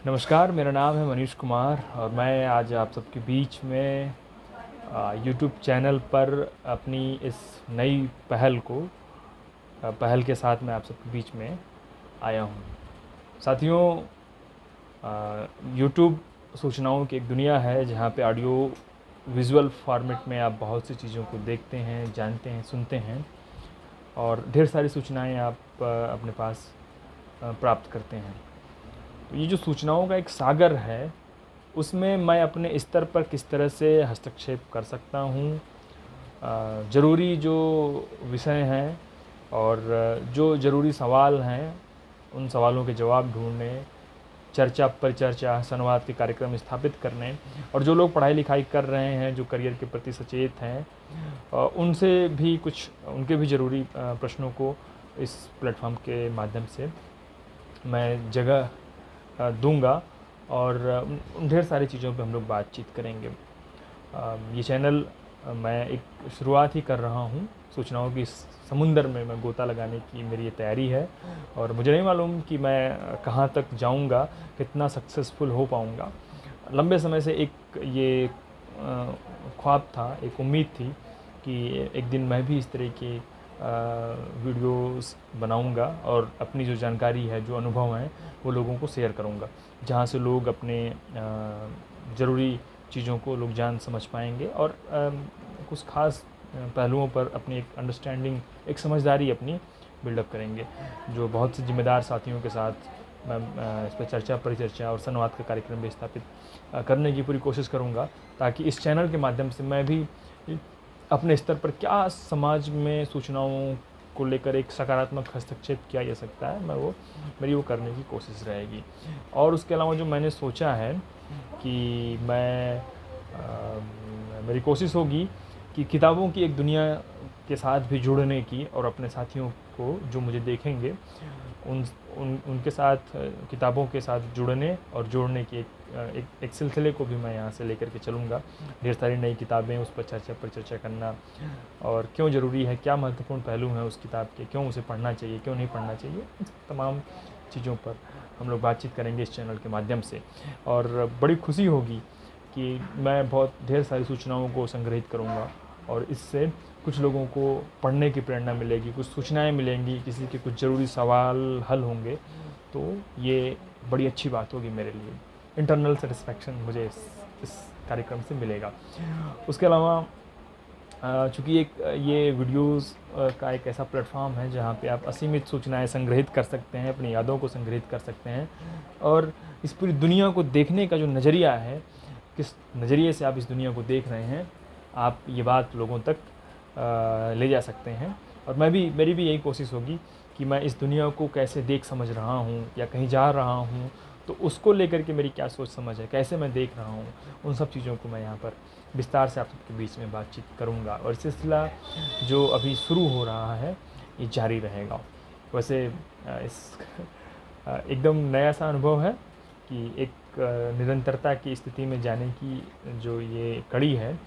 नमस्कार, मेरा नाम है मनीष कुमार और मैं आज आप सबके बीच में यूट्यूब चैनल पर अपनी इस नई पहल के साथ मैं आप सबके बीच में आया हूँ। साथियों, यूट्यूब सूचनाओं की एक दुनिया है जहाँ पे ऑडियो विजुअल फॉर्मेट में आप बहुत सी चीज़ों को देखते हैं, जानते हैं, सुनते हैं और ढेर सारी सूचनाएं आप अपने पास प्राप्त करते हैं। तो ये जो सूचनाओं का एक सागर है, उसमें मैं अपने स्तर पर किस तरह से हस्तक्षेप कर सकता हूँ, ज़रूरी जो विषय हैं और जो ज़रूरी सवाल हैं, उन सवालों के जवाब ढूँढने, चर्चा परिचर्चा, संवाद के कार्यक्रम स्थापित करने और जो लोग पढ़ाई लिखाई कर रहे हैं, जो करियर के प्रति सचेत हैं, उनसे भी उनके भी ज़रूरी प्रश्नों को इस प्लेटफॉर्म के माध्यम से मैं जगह दूंगा और ढेर सारी चीज़ों पे हम लोग बातचीत करेंगे। ये चैनल मैं एक शुरुआत ही कर रहा हूँ। सूचनाओं की समुंदर में मैं गोता लगाने की मेरी ये तैयारी है और मुझे नहीं मालूम कि मैं कहाँ तक जाऊँगा, कितना सक्सेसफुल हो पाऊँगा। लंबे समय से एक ये ख्वाब था, एक उम्मीद थी कि एक दिन मैं भी इस तरह के वीडियोस बनाऊंगा और अपनी जो जानकारी है, जो अनुभव हैं, वो लोगों को शेयर करूंगा, जहां से लोग अपने ज़रूरी चीज़ों को लोग जान समझ पाएंगे और कुछ ख़ास पहलुओं पर अपनी एक अंडरस्टैंडिंग, एक समझदारी अपनी बिल्डअप करेंगे। जो बहुत से जिम्मेदार साथियों के साथ मैं इस पर चर्चा परिचर्चा और संवाद का कार्यक्रम भी स्थापित करने की पूरी कोशिश करूँगा, ताकि इस चैनल के माध्यम से मैं भी अपने स्तर पर क्या समाज में सूचनाओं को लेकर एक सकारात्मक हस्तक्षेप किया जा सकता है, मेरी वो करने की कोशिश रहेगी। और उसके अलावा जो मैंने सोचा है कि मेरी कोशिश होगी कि किताबों की एक दुनिया के साथ भी जुड़ने की और अपने साथियों को जो मुझे देखेंगे उनके साथ, किताबों के साथ जुड़ने और जोड़ने की एक सिलसिले को भी मैं यहाँ से लेकर के चलूँगा। ढेर सारी नई किताबें, उस पर चर्चा पर चर्चा करना और क्यों ज़रूरी है, क्या महत्वपूर्ण पहलू हैं उस किताब के, क्यों उसे पढ़ना चाहिए, क्यों नहीं पढ़ना चाहिए, तमाम चीज़ों पर हम लोग बातचीत करेंगे इस चैनल के माध्यम से। और बड़ी खुशी होगी कि मैं बहुत ढेर सारी सूचनाओं को संग्रहित करूँगा और इससे कुछ लोगों को पढ़ने की प्रेरणा मिलेगी, कुछ सूचनाएं मिलेंगी, किसी के कुछ ज़रूरी सवाल हल होंगे, तो ये बड़ी अच्छी बात होगी मेरे लिए। इंटरनल सेटिस्फैक्शन मुझे इस कार्यक्रम से मिलेगा। उसके अलावा चूँकि ये वीडियोस का एक ऐसा प्लेटफॉर्म है जहाँ पे आप असीमित सूचनाएं संग्रहित कर सकते हैं, अपनी यादों को संग्रहित कर सकते हैं और इस पूरी दुनिया को देखने का जो नज़रिया है, किस नज़रिए से आप इस दुनिया को देख रहे हैं, आप ये बात लोगों तक ले जा सकते हैं। और मेरी भी यही कोशिश होगी कि मैं इस दुनिया को कैसे देख समझ रहा हूँ या कहीं जा रहा हूँ, तो उसको लेकर के मेरी क्या सोच समझ है, कैसे मैं देख रहा हूँ, उन सब चीज़ों को मैं यहाँ पर विस्तार से आप सबके बीच में बातचीत करूँगा और सिलसिला जो अभी शुरू हो रहा है ये जारी रहेगा। वैसे एकदम नया सा अनुभव है कि एक निरंतरता की स्थिति में जाने की जो ये कड़ी है,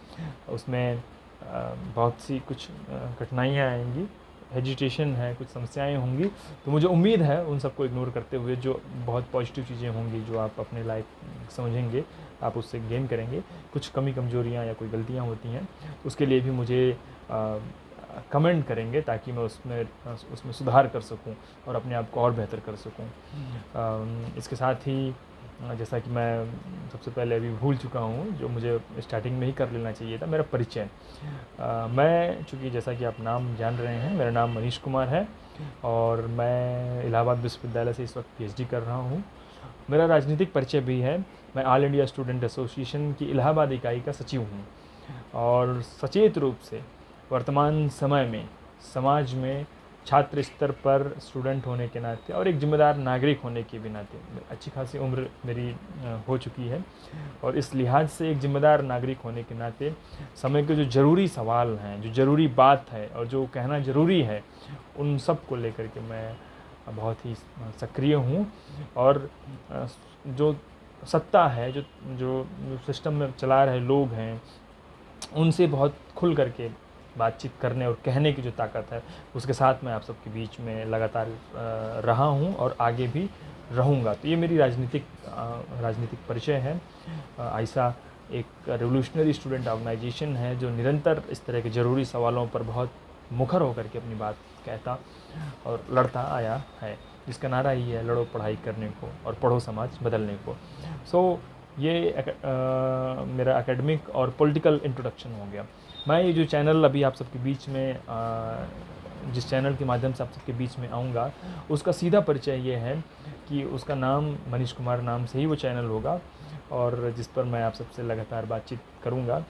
उसमें बहुत सी कुछ कठिनाइयाँ आएंगी, हेजिटेशन है, कुछ समस्याएं होंगी, तो मुझे उम्मीद है उन सबको इग्नोर करते हुए जो बहुत पॉजिटिव चीज़ें होंगी, जो आप अपने लाइफ समझेंगे, आप उससे गेन करेंगे। कुछ कमी कमजोरियां या कोई गलतियां होती हैं तो उसके लिए भी मुझे कमेंट करेंगे, ताकि मैं उसमें सुधार कर सकूं और अपने आप को और बेहतर कर सकूं। इसके साथ ही जैसा कि मैं सबसे पहले अभी भूल चुका हूँ, जो मुझे स्टार्टिंग में ही कर लेना चाहिए था, मेरा परिचय। मैं चूँकि जैसा कि आप नाम जान रहे हैं, मेरा नाम मनीष कुमार है और मैं इलाहाबाद विश्वविद्यालय से इस वक्त पीएचडी कर रहा हूँ। मेरा राजनीतिक परिचय भी है, मैं ऑल इंडिया स्टूडेंट एसोसिएशन की इलाहाबाद इकाई का सचिव हूँ और सचेत रूप से वर्तमान समय में समाज में छात्र स्तर पर स्टूडेंट होने के नाते और एक जिम्मेदार नागरिक होने के भी नाते अच्छी खासी उम्र मेरी हो चुकी है और इस लिहाज से एक जिम्मेदार नागरिक होने के नाते समय के जो ज़रूरी सवाल हैं, जो ज़रूरी बात है और जो कहना ज़रूरी है, उन सब को लेकर के मैं बहुत ही सक्रिय हूँ और जो सत्ता है, जो सिस्टम में चला रहे लोग हैं, उनसे बहुत खुल करके बातचीत करने और कहने की जो ताकत है, उसके साथ मैं आप सबके बीच में लगातार रहा हूँ और आगे भी रहूँगा। तो ये मेरी राजनीतिक परिचय है। आइसा एक रेवोल्यूशनरी स्टूडेंट ऑर्गेनाइजेशन है जो निरंतर इस तरह के ज़रूरी सवालों पर बहुत मुखर होकर के अपनी बात कहता और लड़ता आया है, जिसका नारा ही है लड़ो पढ़ाई करने को और पढ़ो समाज बदलने को। ये मेरा एकेडमिक और पॉलिटिकल इंट्रोडक्शन हो गया। मैं ये जो चैनल अभी आप सबके बीच में जिस चैनल के माध्यम से आप सबके बीच में आऊँगा, उसका सीधा परिचय ये है कि उसका नाम मनीष कुमार नाम से ही वो चैनल होगा, और जिस पर मैं आप सबसे लगातार बातचीत करूँगा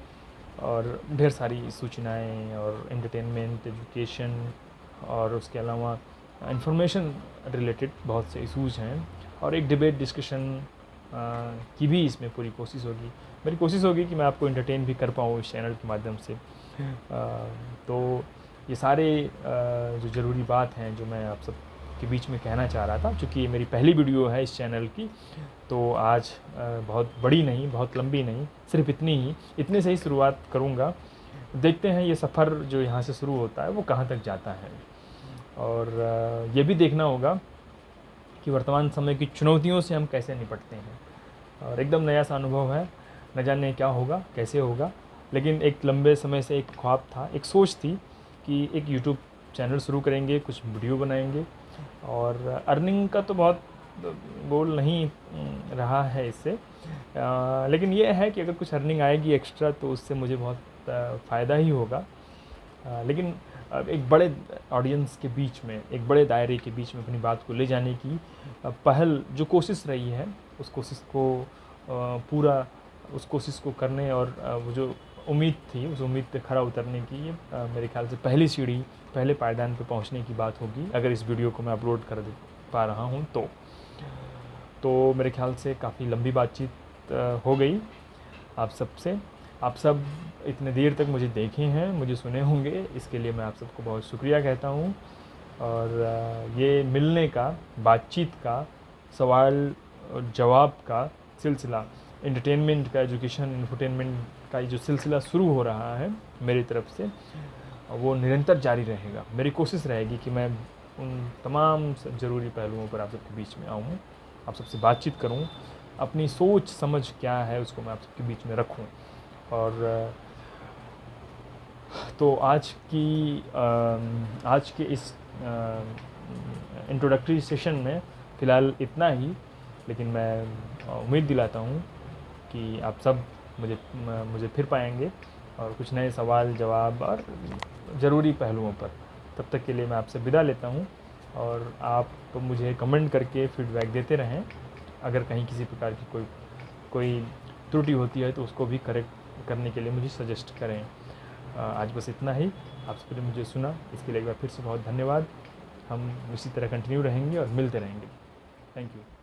और ढेर सारी सूचनाएँ और एंटरटेनमेंट, एजुकेशन और उसके अलावा इंफॉर्मेशन रिलेटेड बहुत से इशूज़ हैं, और एक डिबेट डिस्कशन की भी इसमें पूरी कोशिश होगी। मेरी कोशिश होगी कि मैं आपको एंटरटेन भी कर पाऊँ इस चैनल के माध्यम से। तो ये सारे जो ज़रूरी बात हैं जो मैं आप सब के बीच में कहना चाह रहा था, चूँकि ये मेरी पहली वीडियो है इस चैनल की, तो आज बहुत बड़ी नहीं, बहुत लंबी नहीं, सिर्फ इतने से ही शुरुआत करूँगा। देखते हैं ये सफ़र जो यहाँ से शुरू होता है वो कहाँ तक जाता है, और ये भी देखना होगा कि वर्तमान समय की चुनौतियों से हम कैसे निपटते हैं। और एकदम नया सा अनुभव है, न जाने क्या होगा, कैसे होगा, लेकिन एक लंबे समय से एक ख्वाब था, एक सोच थी कि एक यूट्यूब चैनल शुरू करेंगे, कुछ वीडियो बनाएंगे, और अर्निंग का तो बहुत गोल नहीं रहा है इससे, लेकिन ये है कि अगर कुछ अर्निंग आएगी एक्स्ट्रा तो उससे मुझे बहुत फ़ायदा ही होगा। लेकिन एक बड़े ऑडियंस के बीच में, एक बड़े दायरे के बीच में अपनी बात को ले जाने की पहल जो कोशिश रही है, उस कोशिश को करने और वो जो उम्मीद थी, उस उम्मीद पे खरा उतरने की ये मेरे ख्याल से पहली सीढ़ी, पहले पायदान पे पहुंचने की बात होगी, अगर इस वीडियो को मैं अपलोड कर पा रहा हूं तो मेरे ख्याल से काफ़ी लंबी बातचीत हो गई आप सबसे। आप सब इतने देर तक मुझे देखे हैं, मुझे सुने होंगे, इसके लिए मैं आप सबको बहुत शुक्रिया कहता हूँ। और ये मिलने का, बातचीत का, सवाल और जवाब का सिलसिला, एंटरटेनमेंट का, एजुकेशन, इंफोटेनमेंट का जो सिलसिला शुरू हो रहा है मेरी तरफ से, वो निरंतर जारी रहेगा। मेरी कोशिश रहेगी कि मैं उन तमाम ज़रूरी पहलुओं पर आप सबके बीच में आऊँ, आप सबसे बातचीत करूँ, अपनी सोच समझ क्या है उसको मैं आप सबके बीच में रखूँ। और तो आज के इस इंट्रोडक्टरी सेशन में फ़िलहाल इतना ही, लेकिन मैं उम्मीद दिलाता हूँ कि आप सब मुझे फिर पाएंगे और कुछ नए सवाल जवाब और ज़रूरी पहलुओं पर। तब तक के लिए मैं आपसे विदा लेता हूँ, और आप तो मुझे कमेंट करके फीडबैक देते रहें। अगर कहीं किसी प्रकार की कोई त्रुटि होती है तो उसको भी करेक्ट करने के लिए मुझे सजेस्ट करें। आज बस इतना ही। आप सबने मुझे सुना, इसके लिए एक बार फिर से बहुत धन्यवाद। हम इसी तरह कंटिन्यू रहेंगे और मिलते रहेंगे। Thank you.